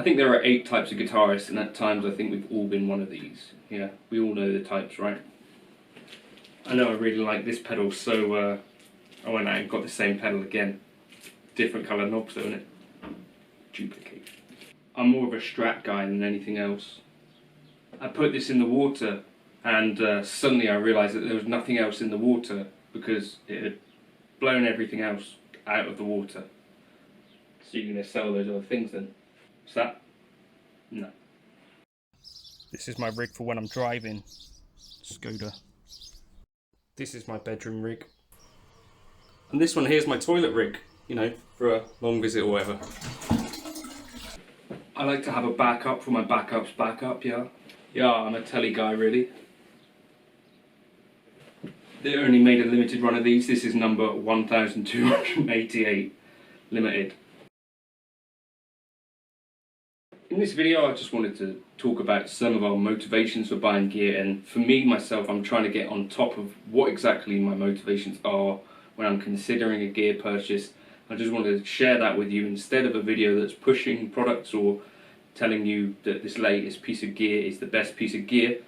think there are 8 types of guitarists, and at times I think we've all been one of these. Yeah, we all know the types, right? I know I really like this pedal, so I went out and got the same pedal again. Different colour knobs though, innit? Duplicate. I'm more of a Strat guy than anything else. I put this in the water, and suddenly I realised that there was nothing else in the water because it had blown everything else out of the water. So you're going to sell those other things then? What's that? No. This is my rig for when I'm driving. Skoda. This is my bedroom rig. And this one here's my toilet rig, you know, for a long visit or whatever. I like to have a backup for my backup's backup, yeah. Yeah, I'm a telly guy really. They only made a limited run of these. This is number 1288 limited. In this video I just wanted to talk about some of our motivations for buying gear, and for me myself I'm trying to get on top of what exactly my motivations are when I'm considering a gear purchase. I just wanted to share that with you instead of a video that's pushing products or telling you that this latest piece of gear is the best piece of gear.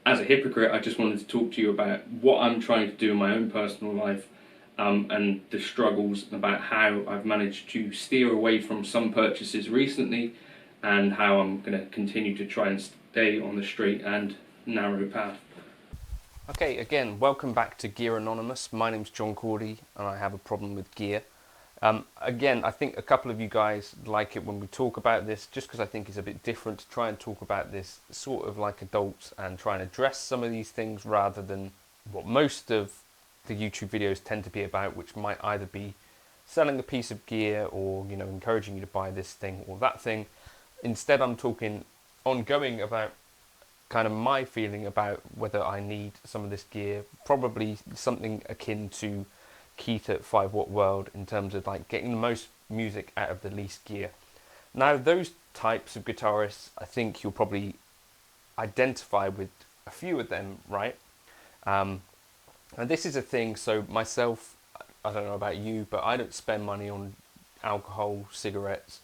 As a hypocrite, I just wanted to talk to you about what I'm trying to do in my own personal life, and the struggles, about how I've managed to steer away from some purchases recently, and how I'm going to continue to try and stay on the straight and narrow path. Okay, again, welcome back to Gear Anonymous. My name's John Cordy and I have a problem with gear. Again, I think a couple of you guys like it when we talk about this, just because I think it's a bit different to try and talk about this sort of like adults and try and address some of these things rather than what most of the YouTube videos tend to be about, which might either be selling a piece of gear or, you know, encouraging you to buy this thing or that thing. Instead, I'm talking ongoing about kind of my feeling about whether I need some of this gear, probably something akin to Keith at 5 Watt World in terms of like getting the most music out of the least gear. Now, those types of guitarists, I think you'll probably identify with a few of them, right? And this is a thing, so myself, I don't know about you, but I don't spend money on alcohol, cigarettes,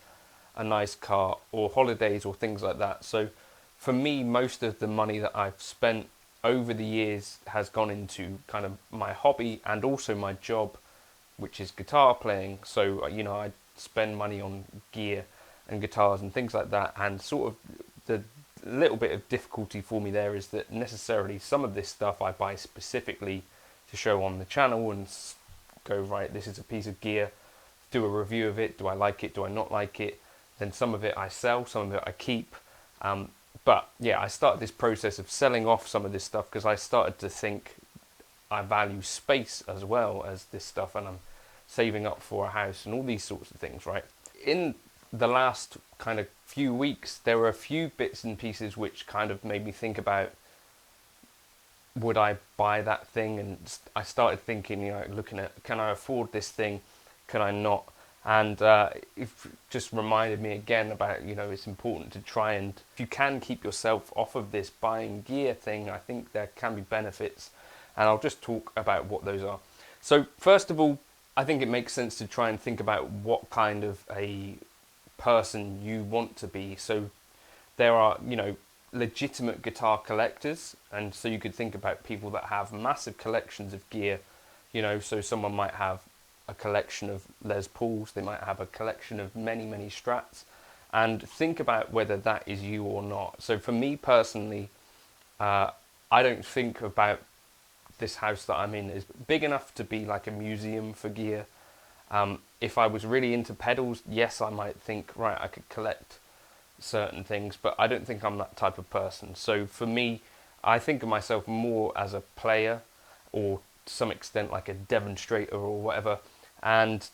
a nice car, or holidays or things like that. So for me, most of the money that I've spent over the years has gone into kind of my hobby and also my job, which is guitar playing. So, you know, I spend money on gear and guitars and things like that, and sort of the little bit of difficulty for me there is that necessarily some of this stuff I buy specifically to show on the channel and go, right, this is a piece of gear, do a review of it, do I like it, do I not like it? Then some of it I sell, some of it I keep. But yeah, I started this process of selling off some of this stuff because I started to think I value space as well as this stuff, and I'm saving up for a house and all these sorts of things, right? In the last kind of few weeks, there were a few bits and pieces which kind of made me think about, would I buy that thing? And I started thinking, you know, looking at, can I afford this thing? Can I not? And it just reminded me again about, you know, it's important to try and, if you can keep yourself off of this buying gear thing, I think there can be benefits. And I'll just talk about what those are. So first of all, I think it makes sense to try and think about what kind of a person you want to be. So there are, you know, legitimate guitar collectors. And so you could think about people that have massive collections of gear, you know, so someone might have a collection of Les Pauls, they might have a collection of many Strats, and think about whether that is you or not. So for me personally, I don't think about this house that I'm in is big enough to be like a museum for gear. If I was really into pedals, yes, I might think, right, I could collect certain things, but I don't think I'm that type of person. So for me, I think of myself more as a player, or to some extent like a demonstrator or whatever. And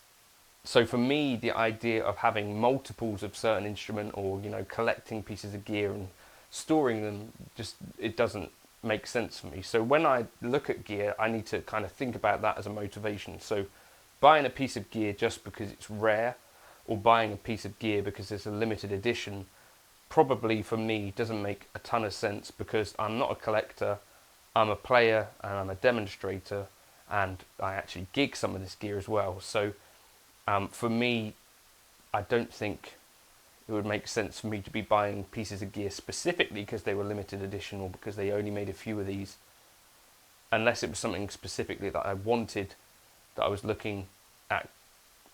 so for me, the idea of having multiples of certain instrument, or, you know, collecting pieces of gear and storing them, just, it doesn't make sense for me. So when I look at gear, I need to kind of think about that as a motivation. So buying a piece of gear just because it's rare, or buying a piece of gear because it's a limited edition, probably for me doesn't make a ton of sense, because I'm not a collector, I'm a player and I'm a demonstrator, and I actually gig some of this gear as well. So for me, I don't think it would make sense for me to be buying pieces of gear specifically because they were limited edition or because they only made a few of these, unless it was something specifically that I wanted, that I was looking at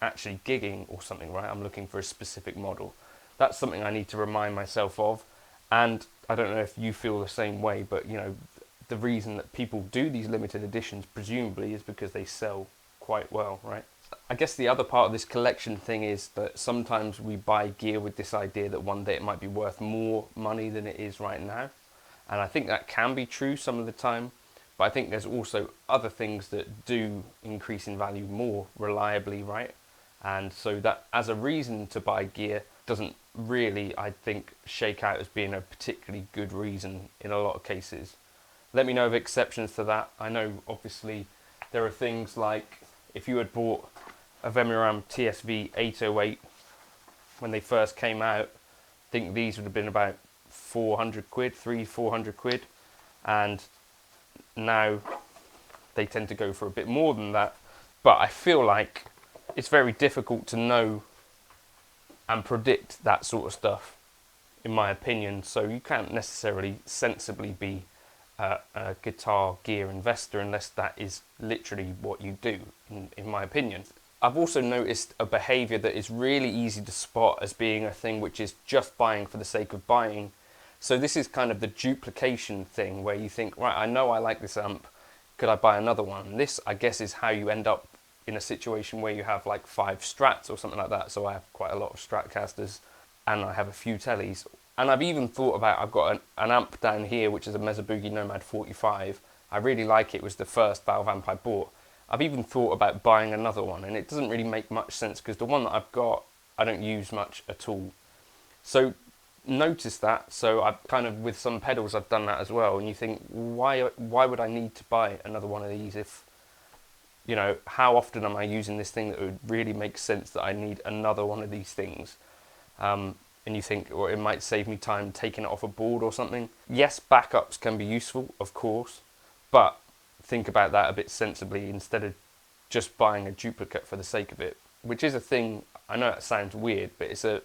actually gigging or something, right? I'm looking for a specific model. That's something I need to remind myself of. And I don't know if you feel the same way, but you know, the reason that people do these limited editions presumably is because they sell quite well, right? I guess the other part of this collection thing is that sometimes we buy gear with this idea that one day it might be worth more money than it is right now. And I think that can be true some of the time, but I think there's also other things that do increase in value more reliably, right? And so that as a reason to buy gear doesn't really, I think, shake out as being a particularly good reason in a lot of cases. Let me know of exceptions to that. I know obviously there are things like if you had bought a Vemiram TSV 808 when they first came out, I think these would have been about 400 quid, 400 quid, and now they tend to go for a bit more than that. But I feel like it's very difficult to know and predict that sort of stuff, in my opinion. So you can't necessarily sensibly be a guitar gear investor unless that is literally what you do, in my opinion. I've also noticed a behaviour that is really easy to spot as being a thing which is just buying for the sake of buying. So this is kind of the duplication thing where you think, right, I know I like this amp, could I buy another one? This, I guess, is how you end up in a situation where you have like 5 Strats or something like that. So I have quite a lot of Stratcasters and I have a few tellies. And I've even thought about, I've got an amp down here which is a Mesa Boogie Nomad 45. I really like it. It was the first valve amp I bought. I've even thought about buying another one, and it doesn't really make much sense because the one that I've got I don't use much at all. So notice that. So I've kind of, with some pedals I've done that as well, and you think, why would I need to buy another one of these if, you know, how often am I using this thing that would really make sense that I need another one of these things? And you think, or it might save me time taking it off a board or something. Yes, backups can be useful, of course, but think about that a bit sensibly instead of just buying a duplicate for the sake of it, which is a thing, I know that sounds weird, but it's a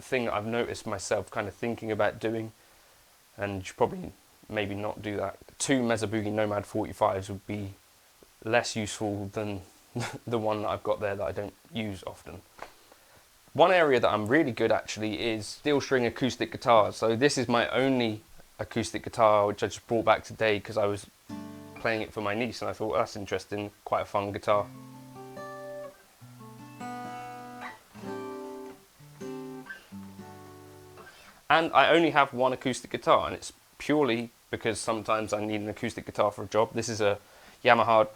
thing that I've noticed myself kind of thinking about doing, and you should probably maybe not do that. 2 Mesa Boogie Nomad 45s would be less useful than the one that I've got there that I don't use often. One area that I'm really good actually is steel string acoustic guitars. So this is my only acoustic guitar which I just brought back today because I was playing it for my niece and I thought, well, that's interesting, quite a fun guitar. And I only have one acoustic guitar, and it's purely because sometimes I need an acoustic guitar for a job. This is a Yamaha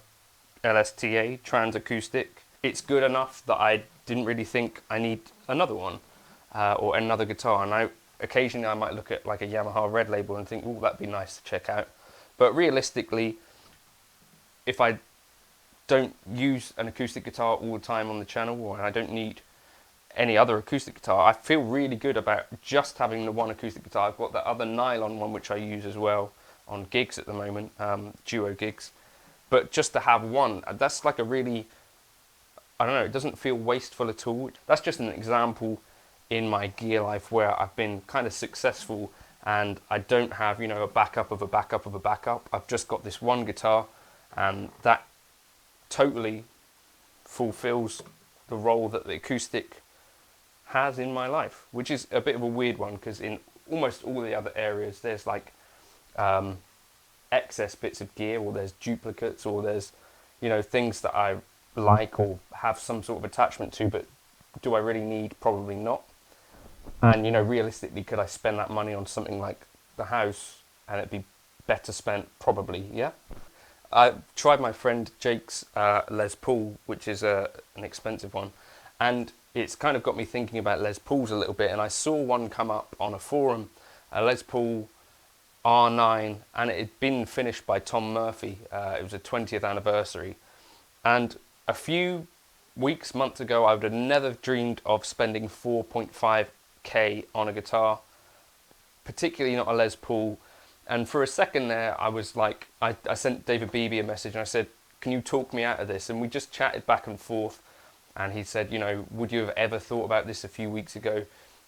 LSTA trans acoustic. It's good enough that I didn't really think I need another one or another guitar. And occasionally I might look at like a Yamaha Red Label and think, oh, that'd be nice to check out. But realistically, if I don't use an acoustic guitar all the time on the channel, or I don't need any other acoustic guitar, I feel really good about just having the one acoustic guitar. I've got that other nylon one which I use as well on gigs at the moment, duo gigs. But just to have one, that's like a really, I don't know, it doesn't feel wasteful at all. That's just an example in my gear life where I've been kind of successful and I don't have, you know, a backup of a backup of a backup. I've just got this one guitar, and that totally fulfills the role that the acoustic has in my life, which is a bit of a weird one because in almost all the other areas there's like excess bits of gear, or there's duplicates, or there's, you know, things that I like or have some sort of attachment to, but do I really need? Probably not. And, you know, realistically, could I spend that money on something like the house and it'd be better spent? Probably, yeah. I tried my friend Jake's Les Paul, which is an expensive one, and it's kind of got me thinking about Les Pauls a little bit. And I saw one come up on a forum, a Les Paul R9, and it had been finished by Tom Murphy. It was a 20th anniversary, and a few months ago I would have never dreamed of spending 4.5k on a guitar, particularly not a Les Paul. And for a second there I was like, I sent David Beebe a message and I said, can you talk me out of this? And we just chatted back and forth, and he said, you know, would you have ever thought about this a few weeks ago?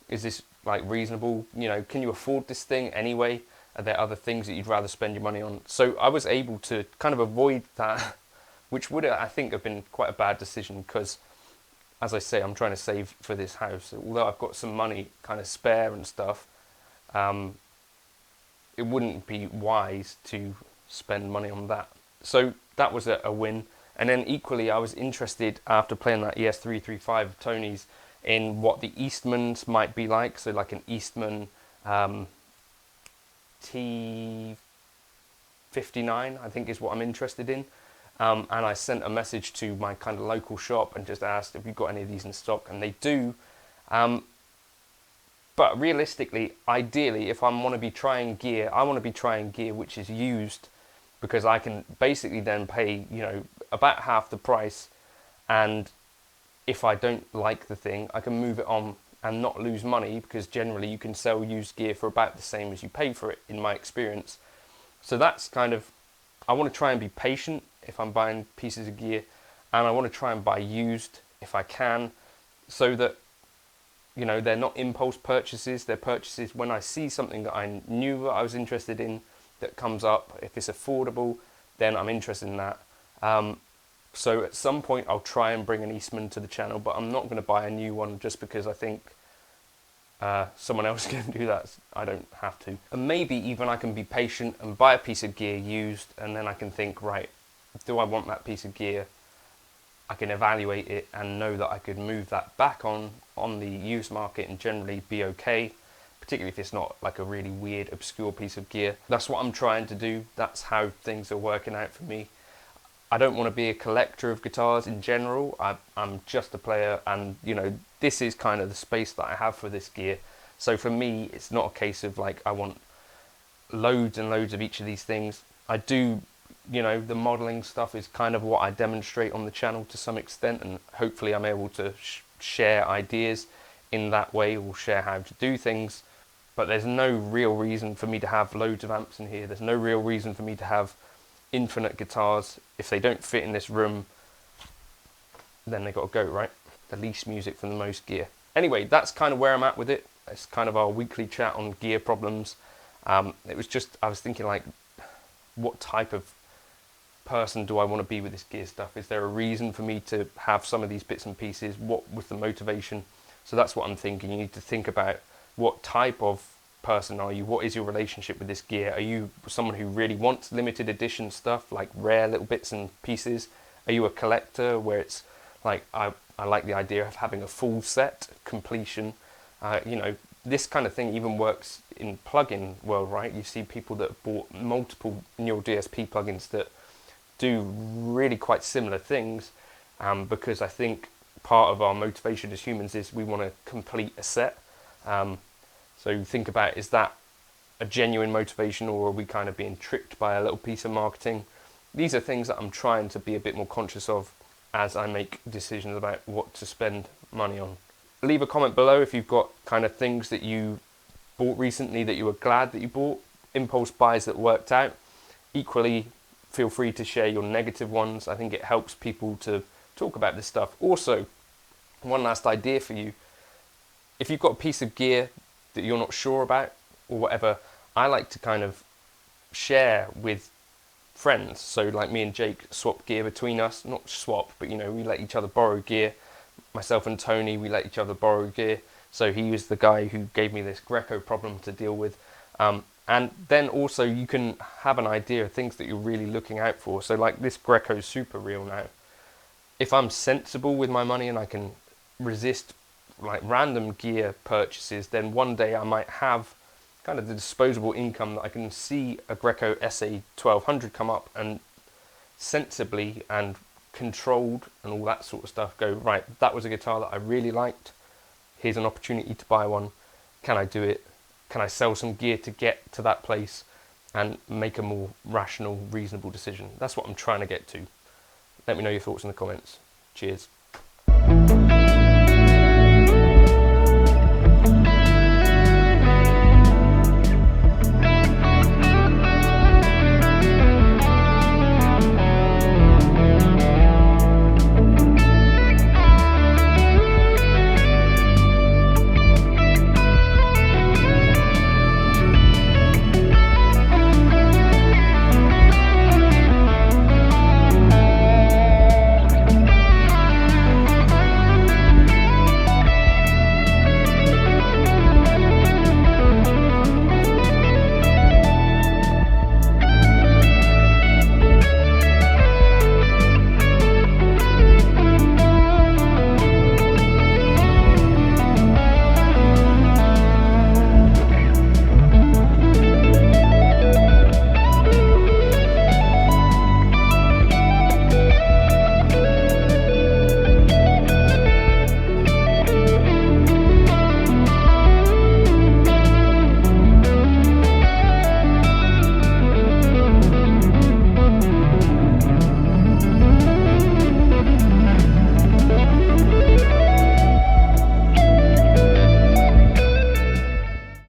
Is this like reasonable? You know, can you afford this thing anyway? Are there other things that you'd rather spend your money on? So I was able to kind of avoid that, which would, I think, have been quite a bad decision because, as I say, I'm trying to save for this house. Although I've got some money kind of spare and stuff, um, it wouldn't be wise to spend money on that. So that was a win. And then equally, I was interested after playing that ES335 of Tony's in what the Eastmans might be like. So like an Eastman T59, I think is what I'm interested in. And I sent a message to my kind of local shop and just asked, have you got any of these in stock? And they do. But realistically, ideally, if I want to be trying gear, I want to be trying gear which is used, because I can basically then pay, you know, about half the price, and if I don't like the thing, I can move it on and not lose money, because generally you can sell used gear for about the same as you pay for it, in my experience. So that's kind of, I want to try and be patient if I'm buying pieces of gear, and I want to try and buy used if I can, so that, you know, they're not impulse purchases. They're purchases when I see something that I knew that I was interested in that comes up. If it's affordable, then I'm interested in that. So at some point I'll try and bring an Eastman to the channel, but I'm not going to buy a new one just because I think someone else can do that. I don't have to. And maybe even I can be patient and buy a piece of gear used, and then I can think, right, do I want that piece of gear? I can evaluate it and know that I could move that back on the used market and generally be okay, particularly if it's not like a really weird, obscure piece of gear. That's what I'm trying to do. That's how things are working out for me. I don't want to be a collector of guitars in general. I'm just a player, and you know, this is kind of the space that I have for this gear. So for me, it's not a case of like I want loads and loads of each of these things. I do, you know, the modeling stuff is kind of what I demonstrate on the channel to some extent, and hopefully I'm able to share ideas in that way, or share how to do things. But there's no real reason for me to have loads of amps in here. There's no real reason for me to have infinite guitars. If they don't fit in this room, then they got to go, right? The least music from the most gear. Anyway, that's kind of where I'm at with it. It's kind of our weekly chat on gear problems. It was just, I was thinking like, what type of person do I want to be with this gear stuff? Is there a reason for me to have some of these bits and pieces? What was the motivation? So that's what I'm thinking. You need to think about what type of person are you? What is your relationship with this gear? Are you someone who really wants limited edition stuff, like rare little bits and pieces? Are you a collector where it's like, I like the idea of having a full set, completion? You know, this kind of thing even works in plugin world, right? You see people that bought multiple Neural DSP plugins that do really quite similar things, because I think part of our motivation as humans is we want to complete a set. So think about, is that a genuine motivation, or are we kind of being tricked by a little piece of marketing? These are things that I'm trying to be a bit more conscious of as I make decisions about what to spend money on. Leave a comment below if you've got kind of things that you bought recently that you were glad that you bought, impulse buys that worked out. Equally, feel free to share your negative ones. I think it helps people to talk about this stuff. Also, one last idea for you. If you've got a piece of gear that you're not sure about or whatever, I like to kind of share with friends. So like me and Jake swap gear between us, not swap, but you know, we let each other borrow gear. Myself and Tony, we let each other borrow gear. So he was the guy who gave me this Greco problem to deal with. And then also you can have an idea of things that you're really looking out for. So like this Greco Super Reel now, if I'm sensible with my money and I can resist like random gear purchases, then one day I might have kind of the disposable income that I can see a Greco SA 1200 come up and sensibly and controlled and all that sort of stuff go, right, that was a guitar that I really liked. Here's an opportunity to buy one. Can I do it? Can I sell some gear to get to that place and make a more rational, reasonable decision? That's what I'm trying to get to. Let me know your thoughts in the comments. Cheers.